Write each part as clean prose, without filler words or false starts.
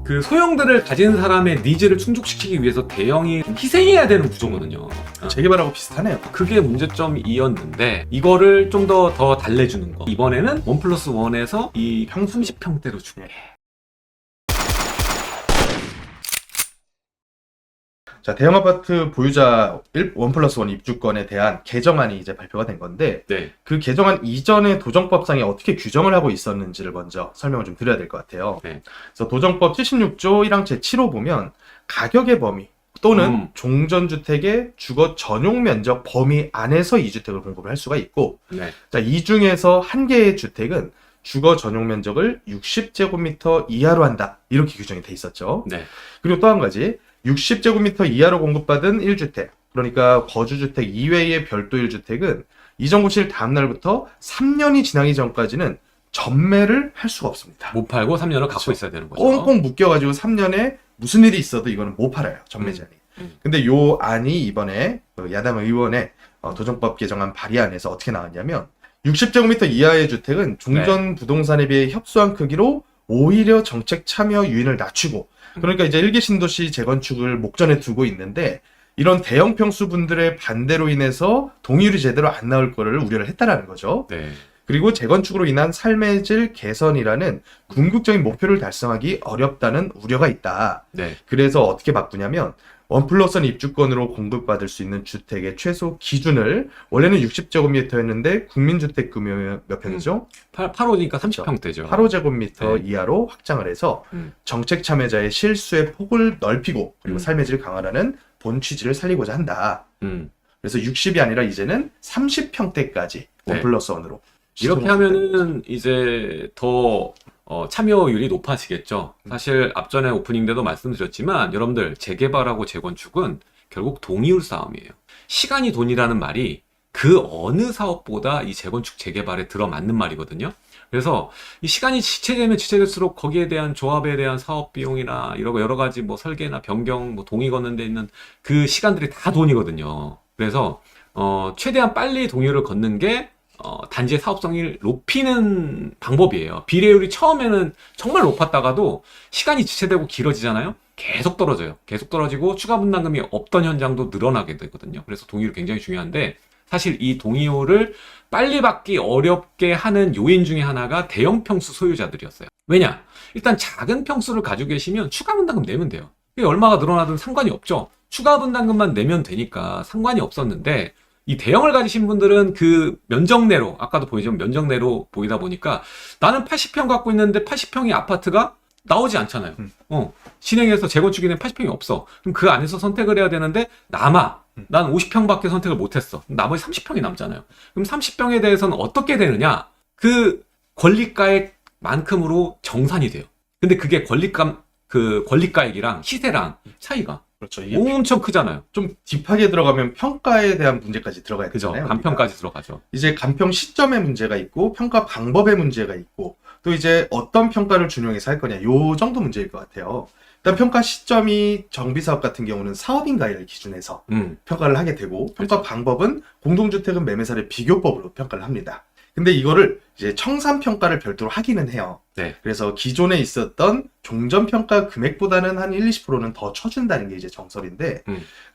그 소형들을 가진 사람의 니즈를 충족시키기 위해서 대형이 희생해야 되는 구조거든요. 재개발하고 비슷하네요. 그게 문제점이었는데 이거를 좀 더 달래주는 거. 이번에는 1+1에서 이 30평대로 줄게. 자, 대형 아파트 보유자 1+1 입주권에 대한 개정안이 이제 발표가 된 건데, 네. 그 개정안 이전에 도정법상에 어떻게 규정을 하고 있었는지를 먼저 설명을 좀 드려야 될 것 같아요. 네. 그래서 도정법 76조 1항 제7호 보면 가격의 범위 또는 종전주택의 주거 전용 면적 범위 안에서 이 주택을 공급을 할 수가 있고, 네. 자, 이 중에서 한 개의 주택은 주거 전용 면적을 60제곱미터 이하로 한다. 이렇게 규정이 돼 있었죠. 네. 그리고 또 한 가지, 60제곱미터 이하로 공급받은 1주택, 그러니까 거주주택 이외의 별도 1주택은 이전고실 다음 날부터 3년이 지나기 전까지는 전매를 할 수가 없습니다. 못 팔고 3년을 갖고 그렇죠. 있어야 되는 거죠. 꽁꽁 묶여가지고 3년에 무슨 일이 있어도 이거는 못 팔아요. 전매제한이. 근데 요 안이 이번에 야당 의원의 도정법 개정안 발의안에서 어떻게 나왔냐면 60제곱미터 이하의 주택은 종전 부동산에 비해 협소한 크기로 오히려 정책 참여 유인을 낮추고, 그러니까 이제 일개 신도시 재건축을 목전에 두고 있는데 이런 대형 평수 분들의 반대로 인해서 동의율이 제대로 안 나올 거를 우려를 했다라는 거죠. 네. 그리고 재건축으로 인한 삶의 질 개선이라는 궁극적인 목표를 달성하기 어렵다는 우려가 있다. 네. 그래서 어떻게 바꾸냐면 1+1 입주권으로 공급받을 수 있는 주택의 최소 기준을 원래는 60제곱미터였는데 국민주택 규모 몇 평이죠? 8호니까 30평대죠. 8호제곱미터 네. 이하로 확장을 해서 정책 참여자의 실수의 폭을 넓히고 그리고 삶의 질을 강화하는 본 취지를 살리고자 한다. 그래서 60이 아니라 이제는 30평대까지 네. 1+1으로 이렇게 하면은 이제 더 참여율이 높아지겠죠. 사실 앞전에 오프닝 때도 말씀드렸지만 여러분들 재개발하고 재건축은 결국 동의율 싸움이에요. 시간이 돈이라는 말이 그 어느 사업보다 이 재건축 재개발에 들어맞는 말이거든요. 그래서 이 시간이 지체되면 지체될수록 거기에 대한 조합에 대한 사업 비용이나 이런 여러 가지 뭐 설계나 변경, 뭐 동의 걷는 데 있는 그 시간들이 다 돈이거든요. 그래서 최대한 빨리 동의율을 걷는 게 단지의 사업성을 높이는 방법이에요. 비례율이 처음에는 정말 높았다가도 시간이 지체되고 길어지잖아요. 계속 떨어져요. 계속 떨어지고 추가 분담금이 없던 현장도 늘어나게 되거든요. 그래서 동의율이 굉장히 중요한데 사실 이 동의율을 빨리 받기 어렵게 하는 요인 중에 하나가 대형 평수 소유자들이었어요. 왜냐? 일단 작은 평수를 가지고 계시면 추가 분담금 내면 돼요. 그게 얼마가 늘어나든 상관이 없죠. 추가 분담금만 내면 되니까 상관이 없었는데 이 대형을 가지신 분들은 그 면적 내로, 아까도 보이지만 면적 내로 보이다 보니까 나는 80평 갖고 있는데 80평의 아파트가 나오지 않잖아요. 신행해서 재건축에는 80평이 없어. 그럼 그 안에서 선택을 해야 되는데 난 50평밖에 선택을 못했어. 나머지 30평이 남잖아요. 그럼 30평에 대해서는 어떻게 되느냐? 그 권리가액만큼으로 정산이 돼요. 근데 그게 권리가액이랑 시세랑 차이가 그렇죠. 이게 엄청 크잖아요. 좀 딥하게 들어가면 평가에 대한 문제까지 들어가야 그죠? 되잖아요. 간평까지 들어가죠. 이제 간평 시점의 문제가 있고 평가 방법의 문제가 있고 또 이제 어떤 평가를 준용해서 할 거냐 요 정도 문제일 것 같아요. 일단 평가 시점이 정비사업 같은 경우는 사업인가를 기준해서 평가를 하게 되고 평가 방법은 공동주택은 매매사례 비교법으로 평가를 합니다. 근데 이거를 이제 청산평가를 별도로 하기는 해요. 네. 그래서 기존에 있었던 종전평가 금액보다는 한 1-20%는 더 쳐준다는 게 이제 정설인데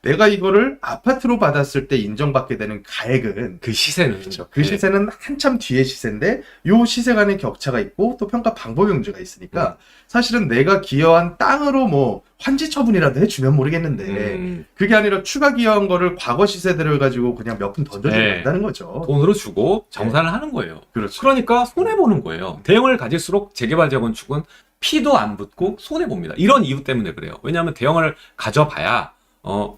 내가 이거를 아파트로 받았을 때 인정받게 되는 가액은 그 시세는 그렇죠. 그 시세는 한참 뒤의 시세인데 요 시세 간의 격차가 있고 또 평가 방법의 문제가 있으니까 사실은 내가 기여한 땅으로 뭐 환지 처분이라도 해주면 모르겠는데 그게 아니라 추가 기여한 거를 과거 시세들을 가지고 그냥 몇 푼 던져주면 된다는 거죠. 돈으로 주고 정산을 하는 거예요. 그렇죠. 그러니까 손해보는 거예요. 대형을 가질수록 재개발 재건축은 피도 안 붙고 손해봅니다. 이런 이유 때문에 그래요. 왜냐하면 대형을 가져봐야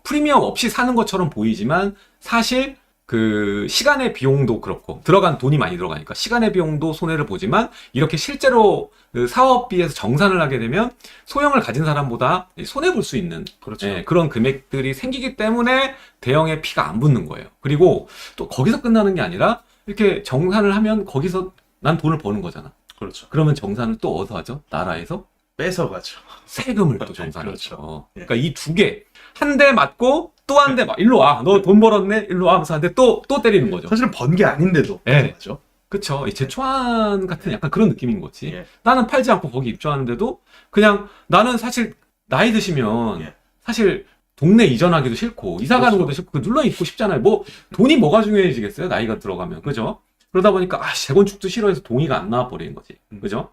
프리미엄 없이 사는 것처럼 보이지만 사실 그 시간의 비용도 그렇고 들어간 돈이 많이 들어가니까 시간의 비용도 손해를 보지만 이렇게 실제로 그 사업비에서 정산을 하게 되면 소형을 가진 사람보다 손해볼 수 있는 그렇죠. 그런 금액들이 생기기 때문에 대형의 피가 안 붙는 거예요. 그리고 또 거기서 끝나는 게 아니라 이렇게 정산을 하면 거기서 난 돈을 버는 거잖아. 그렇죠. 그러면 정산을 또 어디서 하죠? 나라에서 뺏어가죠. 세금을 또 정산하죠. 그렇죠. 그러니까 이 두 개, 한 대 맞고 또 한 대 일로 와. 너 돈 벌었네? 일로 와 하면서 한 대 또 때리는 거죠. 사실은 번 게 아닌데도 네. 뺏어가죠. 그쵸. 이 제초안 같은 약간 그런 느낌인 거지. 예. 나는 팔지 않고 거기 입주하는데도 그냥 나는 사실 나이 드시면 예. 사실 동네 이전하기도 싫고 이사 가는 그렇죠. 것도 싫고 눌러 있고 싶잖아요. 뭐 돈이 뭐가 중요해지겠어요? 나이가 들어가면. 그죠? 그러다 보니까 재건축도 싫어해서 동의가 안 나와 버리는 거지. 그죠?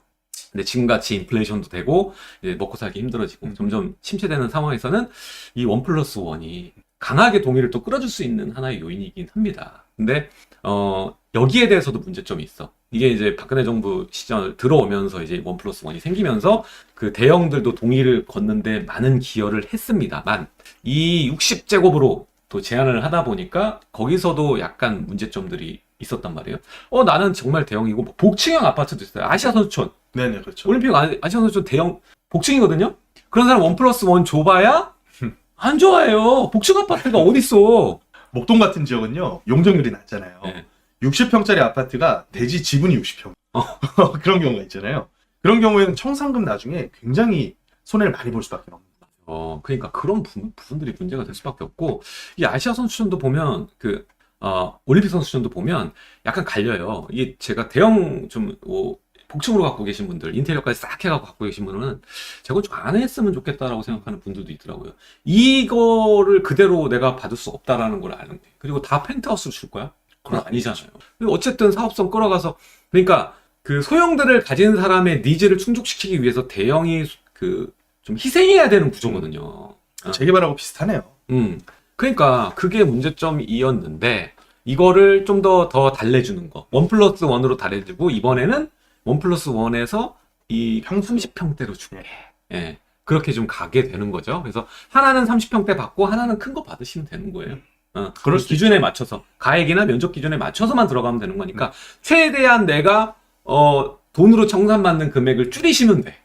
근데 지금같이 인플레이션도 되고 이제 먹고 살기 힘들어지고 점점 침체되는 상황에서는 이 1+1이 강하게 동의를 또 끌어줄 수 있는 하나의 요인이긴 합니다. 근데 여기에 대해서도 문제점이 있어. 이게 이제 박근혜 정부 시절 들어오면서 이제 1+1이 생기면서 그 대형들도 동의를 걷는데 많은 기여를 했습니다만 이 60제곱으로 또 제한을 하다 보니까 거기서도 약간 문제점들이 있었단 말이에요. 나는 정말 대형이고 뭐 복층형 아파트도 있어요. 아시아 선수촌. 네네, 그렇죠. 올림픽 아시아 선수촌 대형 복층이거든요. 그런 사람 1+1 줘봐야 안 좋아해요. 복층 아파트가 어딨어. 목동 같은 지역은요, 용적률이 낮잖아요. 네. 60평짜리 아파트가 대지 지분이 60평. 그런 경우가 있잖아요. 그런 경우에는 청산금 나중에 굉장히 손해를 많이 볼 수밖에 없는. 그러니까 그런 부분들이 문제가 될 수밖에 없고, 이 아시아 선수촌도 보면, 올림픽 선수촌도 보면 약간 갈려요. 이게 제가 대형 복층으로 갖고 계신 분들, 인테리어까지 싹 해갖고 갖고 계신 분은 재건축 안 했으면 좋겠다라고 생각하는 분들도 있더라고요. 이거를 그대로 내가 받을 수 없다라는 걸 아는 거예요. 그리고 다 펜트하우스로 줄 거야? 그건 아니잖아요. 어쨌든 사업성 끌어가서, 그러니까 그 소형들을 가진 사람의 니즈를 충족시키기 위해서 대형이 좀 희생해야 되는 구조거든요. 재개발하고 비슷하네요. 그러니까 그게 문제점이었는데 이거를 좀 더 달래주는 거. 1+1으로 달래주고 이번에는 1+1에서 이 30평대로 줄게. 예. 그렇게 좀 가게 되는 거죠. 그래서 하나는 30평대 받고 하나는 큰 거 받으시면 되는 거예요. 그럴 그 기준에 맞춰서 가액이나 면적 기준에 맞춰서만 들어가면 되는 거니까 최대한 내가 돈으로 청산받는 금액을 줄이시면 돼.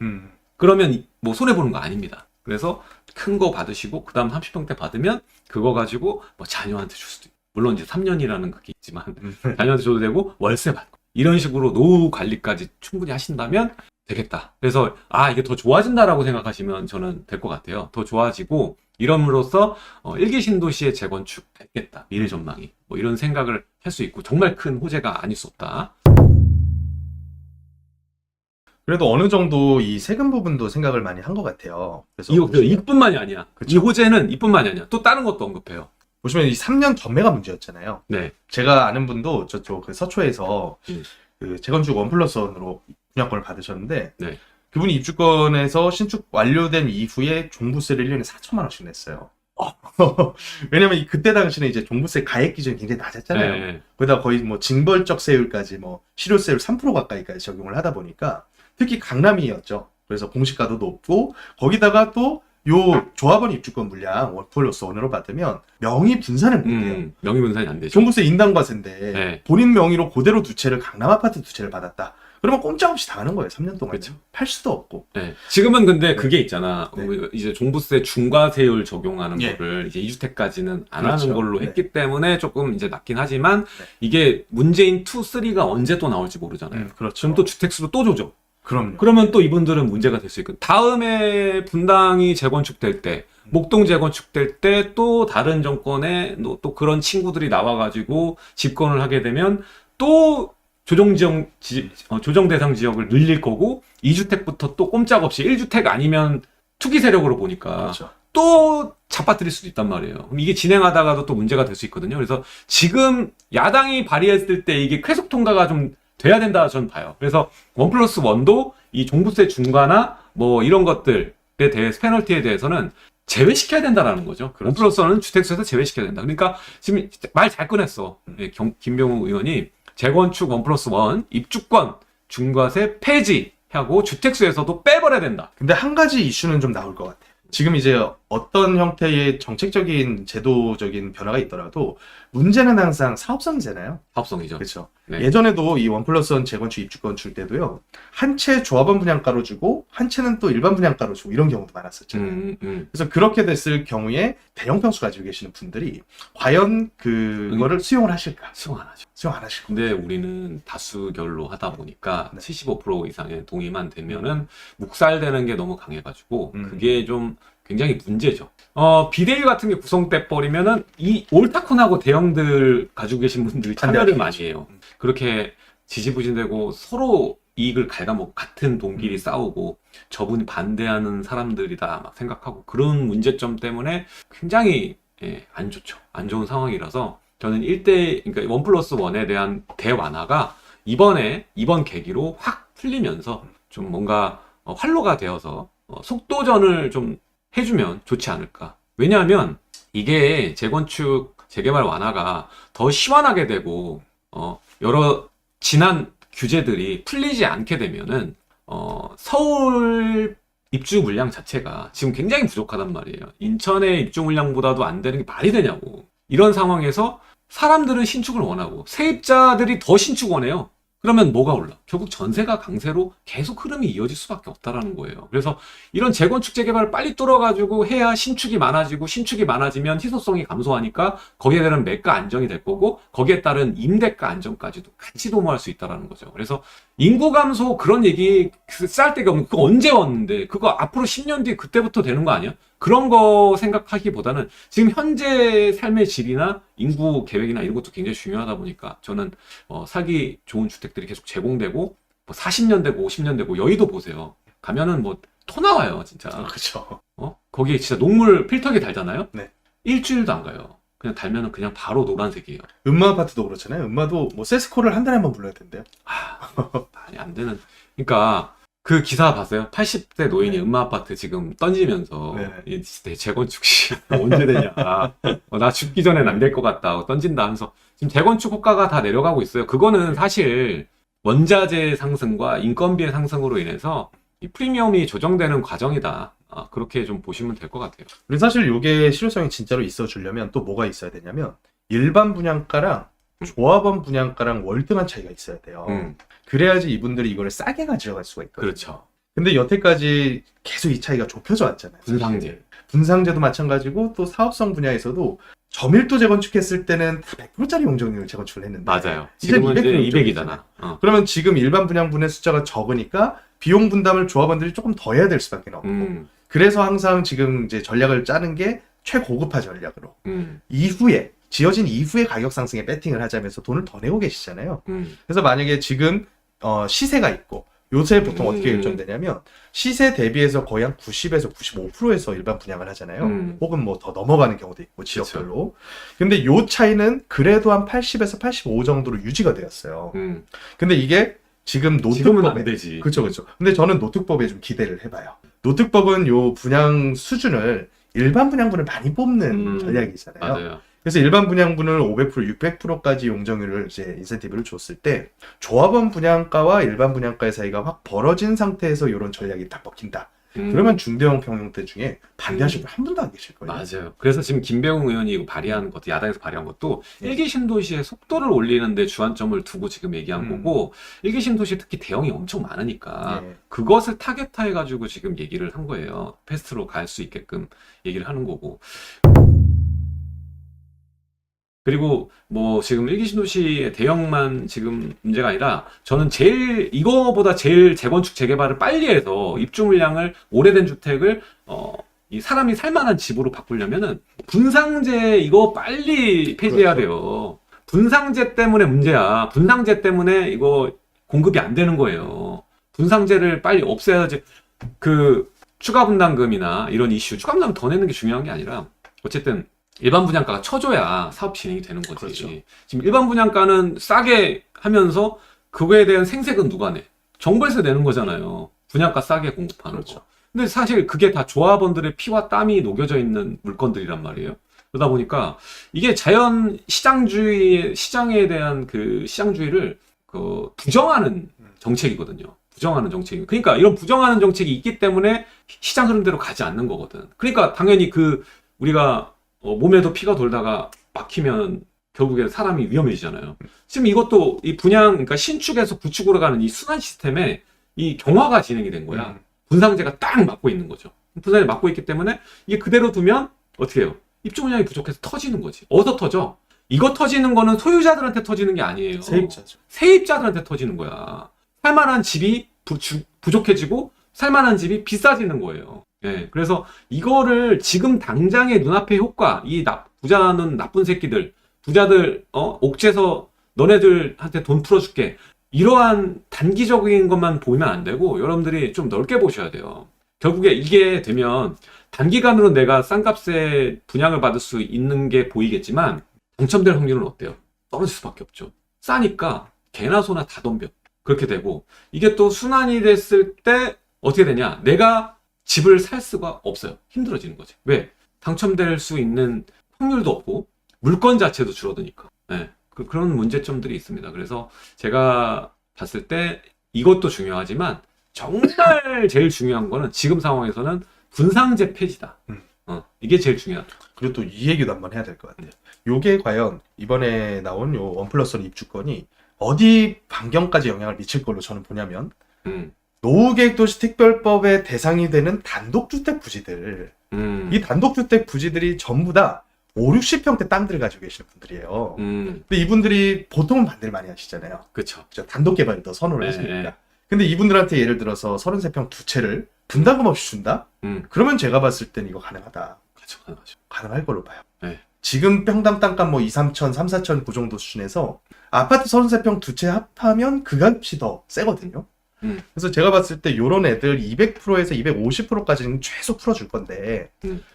그러면 뭐 손해보는 거 아닙니다. 그래서 큰 거 받으시고 그 다음 30평대 받으면 그거 가지고 뭐 자녀한테 줄 수도 있고, 물론 이제 3년이라는 그게 있지만 자녀한테 줘도 되고 월세 받고 이런 식으로 노후 관리까지 충분히 하신다면 되겠다. 그래서 이게 더 좋아진다라고 생각하시면 저는 될 것 같아요. 더 좋아지고 이럼으로써 1기 신도시의 재건축 됐겠다. 미래 전망이 뭐 이런 생각을 할 수 있고 정말 큰 호재가 아닐 수 없다. 그래도 어느 정도 이 세금 부분도 생각을 많이 한 것 같아요. 그래서 이뿐만이 아니야. 그쵸. 이 호재는 이뿐만이 아니야. 또 다른 것도 언급해요. 보시면 이 3년 전매가 문제였잖아요. 네. 제가 아는 분도 저쪽 그 서초에서 음. 그 재건축 1+1으로 분양권을 받으셨는데 네. 그분이 입주권에서 신축 완료된 이후에 종부세를 1년에 4천만 원씩 냈어요. 왜냐면 그때 당시는 이제 종부세 가액 기준이 굉장히 낮았잖아요. 네. 거기다 거의 뭐 징벌적 세율까지 뭐 실효세율 3% 가까이까지 적용을 하다 보니까 특히 강남이었죠. 그래서 공시가도 높고 거기다가 또 요 조합원 입주권 물량 1+1으로 받으면 명의 분산을 못해요. 명의 분산이 안 되죠. 종부세 인당과세인데 네. 본인 명의로 그대로 두 채를 강남 아파트 두 채를 받았다. 그러면 꼼짝없이 당하는 거예요. 3년 동안. 그쵸. 팔 수도 없고. 네. 지금은 근데 네. 그게 있잖아. 네. 이제 종부세 중과세율 적용하는 예. 거를 이제 2주택까지는 안 그렇죠. 하는 걸로 네. 했기 때문에 조금 이제 낮긴 하지만 네. 이게 문재인 2, 3가 언제 또 나올지 모르잖아요. 그렇죠. 지금 또 주택수로 또 조져. 그럼요. 그러면 또 이분들은 문제가 될 수 있고 다음에 분당이 재건축될 때 목동 재건축될 때 또 다른 정권에 또 그런 친구들이 나와가지고 집권을 하게 되면 또 조정 대상 지역을 늘릴 거고 2주택부터 또 꼼짝없이 1주택 아니면 투기 세력으로 보니까 그렇죠. 또 잡아뜨릴 수도 있단 말이에요. 그럼 이게 진행하다가도 또 문제가 될 수 있거든요. 그래서 지금 야당이 발의했을 때 이게 쾌속 통과가 좀 돼야 된다 저는 봐요. 그래서 1+1도 이 종부세 중과나 뭐 이런 것들에 대해서 페널티에 대해서는 제외시켜야 된다라는 거죠. 그렇죠. 1+1은 주택수에서 제외시켜야 된다. 그러니까 지금 말 잘 꺼냈어. 김병우 의원이 재건축 1+1 입주권 중과세 폐지하고 주택수에서도 빼버려야 된다. 근데 한 가지 이슈는 좀 나올 것 같아요. 지금 이제 어떤 형태의 정책적인 제도적인 변화가 있더라도 문제는 항상 사업성이잖아요. 사업성이죠. 그렇죠. 네. 예전에도 이 1+1 재건축 입주권 줄 때도요. 한 채 조합원 분양가로 주고 한 채는 또 일반 분양가로 주고 이런 경우도 많았었잖아요. 그래서 그렇게 됐을 경우에 대형 평수 가지고 계시는 분들이 과연 그거를 수용을 하실까? 수용 안 하죠. 수용 안 하실 거예요. 근데 우리는 다수결로 하다 보니까 네. 75% 이상의 동의만 되면은 묵살되는 게 너무 강해가지고 그게 좀 굉장히 문제죠. 비대위 같은 게 구성돼 버리면은 이 올타콘하고 대형들 가지고 계신 분들이 참여를 많이 해요. 그렇게 지지부진되고 서로 이익을 갉아먹고 같은 돈끼리 싸우고 저분이 반대하는 사람들이다 막 생각하고 그런 문제점 때문에 굉장히 안 좋죠. 안 좋은 상황이라서 저는 그러니까 1+1에 대한 대완화가 이번 계기로 확 풀리면서 좀 뭔가 활로가 되어서 속도전을 좀 해주면 좋지 않을까. 왜냐하면 이게 재건축, 재개발 완화가 더 시원하게 되고 여러 지난 규제들이 풀리지 않게 되면은 서울 입주 물량 자체가 지금 굉장히 부족하단 말이에요. 인천의 입주 물량보다도 안 되는 게 말이 되냐고. 이런 상황에서 사람들은 신축을 원하고 세입자들이 더 신축 원해요. 그러면 뭐가 올라? 결국 전세가 강세로 계속 흐름이 이어질 수밖에 없다라는 거예요. 그래서 이런 재건축 재개발을 빨리 뚫어가지고 해야 신축이 많아지고 신축이 많아지면 희소성이 감소하니까 거기에 대한 매가 안정이 될 거고 거기에 따른 임대가 안정까지도 같이 도모할 수 있다라는 거죠. 그래서 인구 감소 그런 얘기 쌀데가 없는 그거 언제 왔는데 그거 앞으로 10년 뒤에 그때부터 되는 거 아니야? 그런 거 생각하기보다는 지금 현재 삶의 질이나 인구 계획이나 이런 것도 굉장히 중요하다 보니까 저는 살기 좋은 주택들이 계속 제공되고 뭐 40년 되고 50년 되고 여의도 보세요. 가면은 뭐 토 나와요 진짜. 그렇죠. 거기에 진짜 녹물 필터기 달잖아요. 네. 일주일도 안 가요. 그냥 달면은 그냥 바로 노란색이에요. 음마 아파트도 그렇잖아요. 음마도 뭐 세스코를 한 달에 한 번 불러야 된대요. 말이 안 되는. 그러니까 그 기사 봤어요? 80대 노인이 네. 음마 아파트 지금 던지면서 네. 이 시대 재건축 시 언제 되냐? 나 죽기 전엔 안 될 것 같다 하고 던진다 하면서 지금 재건축 호가가 다 내려가고 있어요. 그거는 사실 원자재 상승과 인건비의 상승으로 인해서 이 프리미엄이 조정되는 과정이다. 그렇게 좀 보시면 될 것 같아요. 그리고 사실 이게 실효성이 진짜로 있어 주려면 또 뭐가 있어야 되냐면 일반 분양가랑 조합원 분양가랑 월등한 차이가 있어야 돼요. 그래야지 이분들이 이거를 싸게 가져갈 수가 있거든요. 그렇죠. 근데 여태까지 계속 이 차이가 좁혀져 왔잖아요. 분상제. 분상제도 마찬가지고 또 사업성 분야에서도 저밀도 재건축했을 때는 다 100%짜리 용적률 재건축을 했는데 맞아요. 이제는 지금은 이제 200이잖아. 200이잖아. 그러면 지금 일반 분양분의 숫자가 적으니까 비용 분담을 조합원들이 조금 더 해야 될 수밖에 없고 그래서 항상 지금 이제 전략을 짜는 게 최고급화 전략으로 이후에 지어진 이후에 가격 상승에 배팅을 하자면서 돈을 더 내고 계시잖아요. 그래서 만약에 지금 시세가 있고 요새 보통 어떻게 결정되냐면 시세 대비해서 거의 한 90에서 95%에서 일반 분양을 하잖아요. 혹은 뭐 더 넘어가는 경우도 있고 지역별로. 근데 요 차이는 그래도 한 80에서 85 정도로 유지가 되었어요. 근데 이게 지금 지금은 노특법에 안 되지. 그렇죠, 그렇죠. 근데 저는 노특법에 좀 기대를 해봐요. 노특법은 요 분양 수준을 일반 분양분을 많이 뽑는 전략이잖아요. 맞아요. 그래서 일반 분양분을 500%, 600%까지 용적률을 이제 인센티브를 줬을 때 조합원 분양가와 일반 분양가의 사이가 확 벌어진 상태에서 이런 전략이 딱 먹힌다. 그러면 중대형 평형대 중에 반대하시는 분 한 분도 안 계실 거예요. 맞아요. 그래서 지금 김배웅 의원이 이거 발의하는 것도 야당에서 발의한 것도 일기 신도시의 속도를 올리는데 주안점을 두고 지금 얘기한 거고 일기 신도시 특히 대형이 엄청 많으니까 그것을 타겟화해가지고 지금 얘기를 한 거예요. 패스트로 갈 수 있게끔 얘기를 하는 거고. 그리고 뭐 지금 일기 신도시의 대형만 지금 문제가 아니라 저는 이거보다 제일 재건축 재개발을 빨리 해서 입주 물량을 오래된 주택을 이 사람이 살만한 집으로 바꾸려면은 분상제 이거 빨리 폐지해야 돼요. 분상제 때문에 문제야. 분상제 때문에 이거 공급이 안 되는 거예요. 분상제를 빨리 없애야지. 그 추가 분담금이나 이런 이슈, 추가 분담금 더 내는 게 중요한 게 아니라 어쨌든 일반 분양가가 쳐줘야 사업 진행이 되는 거지. 그렇죠. 지금 일반 분양가는 싸게 하면서 그거에 대한 생색은 누가 내? 정부에서 내는 거잖아요. 분양가 싸게 공급하는 그렇죠. 거. 근데 사실 그게 다 조합원들의 피와 땀이 녹여져 있는 물건들이란 말이에요. 그러다 보니까 이게 자연 시장에 대한 그 시장주의를 부정하는 정책이거든요. 부정하는 정책이. 그러니까 이런 부정하는 정책이 있기 때문에 시장 흐름대로 가지 않는 거거든. 그러니까 당연히 우리가 몸에도 피가 돌다가 막히면 결국에 사람이 위험해지잖아요. 지금 이것도 이 그러니까 신축에서 구축으로 가는 이 순환 시스템에 이 경화가 진행이 된 거야. 분상제가 딱 막고 있는 거죠. 분상제 막고 있기 때문에 이게 그대로 두면 어떻게 해요? 입주 물량이 부족해서 터지는 거지. 어디서 터져? 이거 터지는 거는 소유자들한테 터지는 게 아니에요. 세입자죠. 세입자들한테 터지는 거야. 살만한 집이 부족해지고 살만한 집이 비싸지는 거예요. 예, 그래서 이거를 지금 당장의 눈앞의 효과, 부자는 나쁜 새끼들, 부자들 옥죄서 너네들한테 돈 풀어줄게. 이러한 단기적인 것만 보면 안 되고 여러분들이 좀 넓게 보셔야 돼요. 결국에 이게 되면 단기간으로 내가 싼 값에 분양을 받을 수 있는 게 보이겠지만 당첨될 확률은 어때요? 떨어질 수밖에 없죠. 싸니까 개나 소나 다 덤벼. 그렇게 되고 이게 또 순환이 됐을 때 어떻게 되냐? 내가 집을 살 수가 없어요. 힘들어지는 거지. 왜? 당첨될 수 있는 확률도 없고 물건 자체도 줄어드니까. 네. 그런 문제점들이 있습니다. 그래서 제가 봤을 때 이것도 중요하지만 정말 제일 중요한 거는 지금 상황에서는 분상제 폐지다. 이게 제일 중요하다. 그리고 또 이 얘기도 한번 해야 될 것 같아요. 요게 과연 이번에 나온 요 원 플러스 원 입주권이 어디 반경까지 영향을 미칠 걸로 저는 보냐면 노후계획도시 특별법의 대상이 되는 단독주택 부지들 이 단독주택 부지들이 전부 다 5, 60평대 땅들을 가지고 계시는 분들이에요. 근데 이분들이 보통은 반대를 많이 하시잖아요. 그렇죠. 단독 개발을 더 선호를 네, 하시니까. 네. 근데 이분들한테 예를 들어서 33평 두 채를 분담금 없이 준다? 그러면 제가 봤을 땐 이거 가능하다. 가능하죠. 가능할 걸로 봐요. 네. 지금 평당 땅값 뭐 2, 3천, 3, 4천 그 정도 수준에서 아파트 33평 두 채 합하면 그 값이 더 세거든요. 그래서 제가 봤을 때 요런 애들 200%에서 250%까지는 최소 풀어줄 건데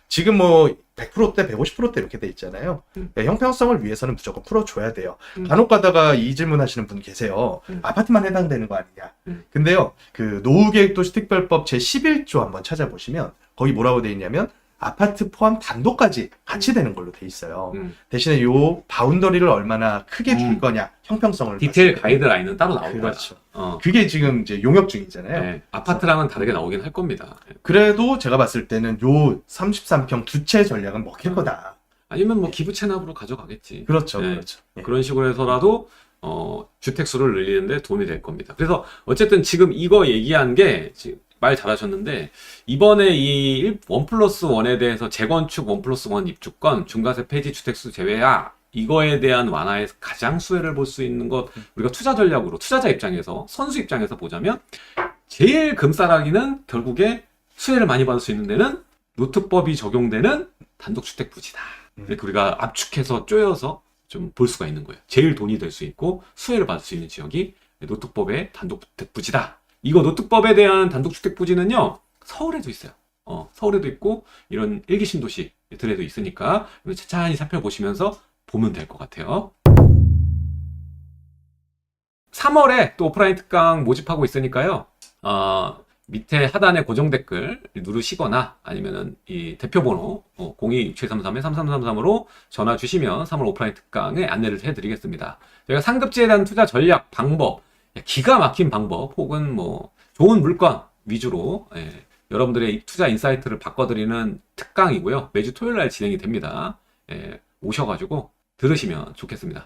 지금 뭐 100%대, 150%대 이렇게 돼 있잖아요. 네, 형평성을 위해서는 무조건 풀어줘야 돼요. 간혹 가다가 이 질문 하시는 분 계세요. 아파트만 해당되는 거 아니냐. 근데요, 그 노후계획도시특별법 제11조 한번 찾아보시면 거기 뭐라고 돼 있냐면 아파트 포함 단독까지 같이 되는 걸로 돼 있어요. 대신에 요 바운더리를 얼마나 크게 줄 거냐, 형평성을 디테일 봤을 때. 가이드라인은 따로 나올 그렇죠. 거야. 그게 지금 이제 용역 중이잖아요. 네. 아파트랑은 다르게 나오긴 할 겁니다. 그래도 제가 봤을 때는 요 33평 두 채 전략은 먹힐 거다. 아니면 뭐 기부 체납으로 가져가겠지. 그렇죠, 네. 그렇죠. 예. 그런 식으로 해서라도 주택 수를 늘리는데 도움이 될 겁니다. 그래서 어쨌든 지금 이거 얘기한 게 지금 말 잘하셨는데 이번에 이 원 플러스 원에 대해서 재건축 원 플러스 원 입주권 중과세 폐지 주택수 제외야 이거에 대한 완화에서 가장 수혜를 볼 수 있는 것 우리가 투자 전략으로 투자자 입장에서 선수 입장에서 보자면 제일 금싸라기는 결국에 수혜를 많이 받을 수 있는 데는 노트법이 적용되는 단독주택 부지다. 이렇게 우리가 압축해서 쪼여서 좀 볼 수가 있는 거예요. 제일 돈이 될 수 있고 수혜를 받을 수 있는 지역이 노트법의 단독주택 부지다. 이거 노트법에 대한 단독주택 부지는요 서울에도 있어요. 서울에도 있고 이런 일기 신도시들에도 있으니까 차차히 살펴보시면서 보면 될 것 같아요. 3월에 또 오프라인 특강 모집하고 있으니까요. 밑에 하단에 고정 댓글 누르시거나 아니면은 이 대표번호 026733-3333으로 전화 주시면 3월 오프라인 특강에 안내를 해드리겠습니다. 제가 상급지에 대한 투자 전략 방법, 기가 막힌 방법 혹은 뭐 좋은 물건 위주로 여러분들의 투자 인사이트를 바꿔드리는 특강이고요. 매주 토요일 날 진행이 됩니다. 오셔가지고 들으시면 좋겠습니다.